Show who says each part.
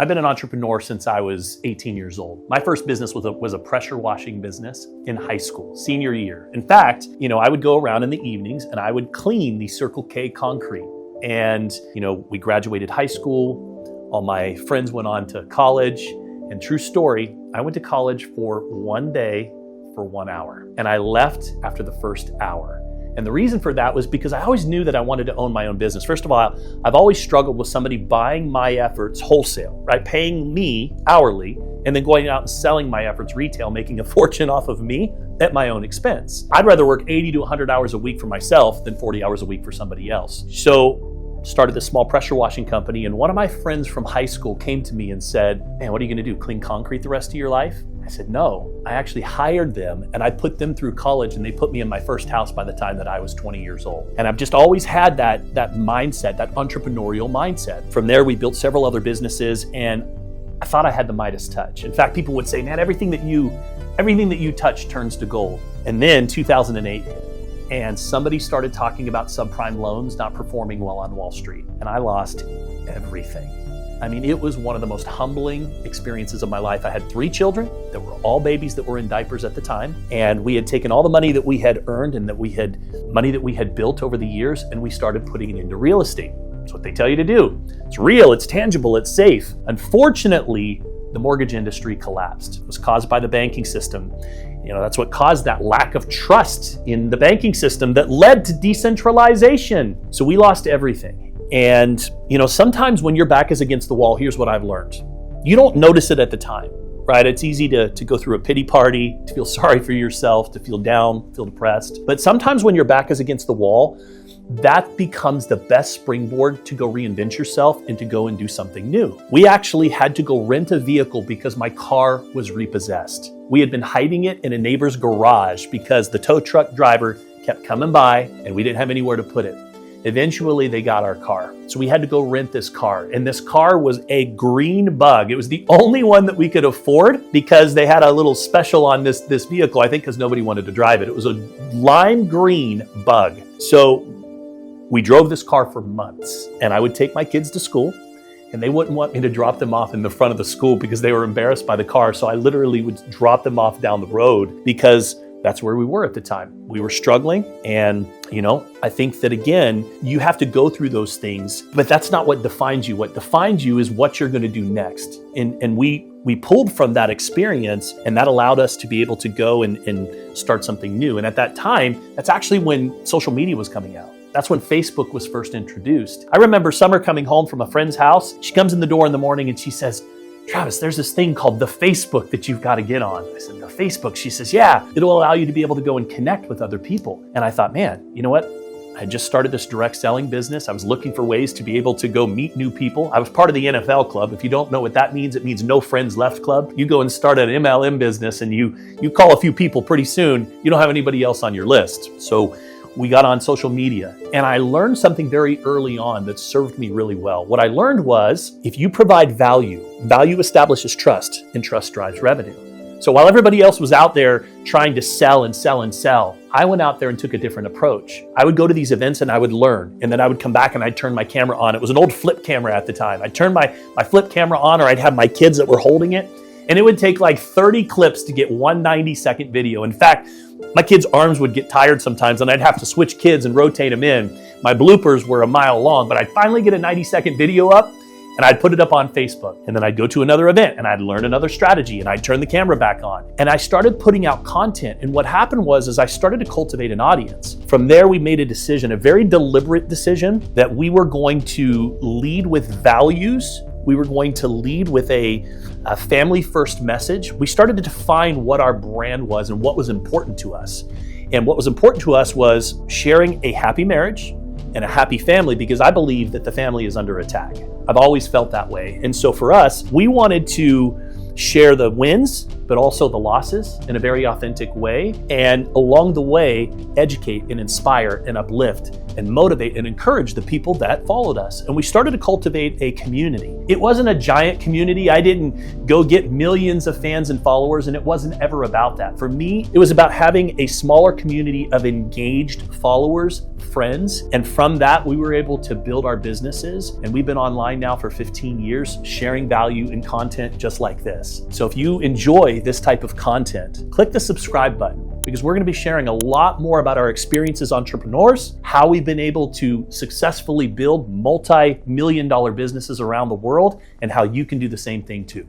Speaker 1: I've been an entrepreneur since I was 18 years old. My first business was a pressure washing business in high school, senior year. In fact, I would go around in the evenings and I would clean the Circle K concrete. And, we graduated high school. All my friends went on to college. And true story, I went to college for one day for 1 hour. And I left after the first hour. And the reason for that was because I always knew that I wanted to own my own business. First of all, I've always struggled with somebody buying my efforts wholesale, right? Paying me hourly and then going out and selling my efforts retail, making a fortune off of me at my own expense. I'd rather work 80 to 100 hours a week for myself than 40 hours a week for somebody else. So started this small pressure washing company, and one of my friends from high school came to me and said, "Man, what are you gonna do, clean concrete the rest of your life?" I said, "No, I actually hired them and I put them through college and they put me in my first house by the time that I was 20 years old." And I've just always had that mindset, that entrepreneurial mindset. From there, we built several other businesses and I thought I had the Midas touch. In fact, people would say, "Man, everything that you touch turns to gold." And then 2008 hit. And somebody started talking about subprime loans not performing well on Wall Street. And I lost everything. I mean, it was one of the most humbling experiences of my life. I had 3 children that were all babies that were in diapers at the time. And we had taken all the money that we had earned and money that we had built over the years, and we started putting it into real estate. That's what they tell you to do. It's real, it's tangible, it's safe. Unfortunately, the mortgage industry collapsed. It was caused by the banking system. That's what caused that lack of trust in the banking system that led to decentralization. So we lost everything. And, sometimes when your back is against the wall, here's what I've learned. You don't notice it at the time, right? It's easy to go through a pity party, to feel sorry for yourself, to feel down, feel depressed. But sometimes when your back is against the wall, that becomes the best springboard to go reinvent yourself and to go and do something new. We actually had to go rent a vehicle because my car was repossessed. We had been hiding it in a neighbor's garage because the tow truck driver kept coming by and we didn't have anywhere to put it. Eventually, they got our car. So we had to go rent this car. And this car was a green Bug. It was the only one that we could afford because they had a little special on this vehicle, I think because nobody wanted to drive it. It was a lime green Bug. So we drove this car for months. And I would take my kids to school and they wouldn't want me to drop them off in the front of the school because they were embarrassed by the car. So I literally would drop them off down the road because that's where we were at the time. We were struggling. And, I think that again, you have to go through those things, but that's not what defines you. What defines you is what you're going to do next. And we pulled from that experience, and that allowed us to be able to go and start something new. And at that time, that's actually when social media was coming out. That's when Facebook was first introduced. I remember Summer coming home from a friend's house. She comes in the door in the morning and she says, "Travis, there's this thing called the Facebook that you've got to get on." I said, "The Facebook?" She says, "Yeah, it'll allow you to be able to go and connect with other people." And I thought, man, you know what? I just started this direct selling business. I was looking for ways to be able to go meet new people. I was part of the NFL club. If you don't know what that means, it means no friends left club. You go and start an MLM business and you call a few people, pretty soon, you don't have anybody else on your list. So we got on social media, and I learned something very early on that served me really well. What I learned was, if you provide value establishes trust, and trust drives revenue. So while everybody else was out there trying to sell and sell and sell, I went out there and took a different approach. I would go to these events and I would learn, and then I would come back and I'd turn my camera on. It was an old flip camera at the time. I'd turn my flip camera on, or I'd have my kids that were holding it, and it would take like 30 clips to get one 90-second video. In fact, my kids' arms would get tired sometimes and I'd have to switch kids and rotate them in. My bloopers were a mile long, but I'd finally get a 90-second video up and I'd put it up on Facebook. And then I'd go to another event and I'd learn another strategy and I'd turn the camera back on. And I started putting out content. And what happened was I started to cultivate an audience. From there, we made a decision, a very deliberate decision, that we were going to lead with values. We were going to lead with a family-first message. We started to define what our brand was and what was important to us. And what was important to us was sharing a happy marriage and a happy family, because I believe that the family is under attack. I've always felt that way. And so for us, we wanted to share the wins but also the losses in a very authentic way. And along the way, educate and inspire and uplift and motivate and encourage the people that followed us. And we started to cultivate a community. It wasn't a giant community. I didn't go get millions of fans and followers, and it wasn't ever about that. For me, it was about having a smaller community of engaged followers, friends, and from that, we were able to build our businesses. And we've been online now for 15 years, sharing value and content just like this. So if you enjoy this type of content, click the subscribe button, because we're going to be sharing a lot more about our experiences as entrepreneurs, how we've been able to successfully build multi-million-dollar businesses around the world, and how you can do the same thing too.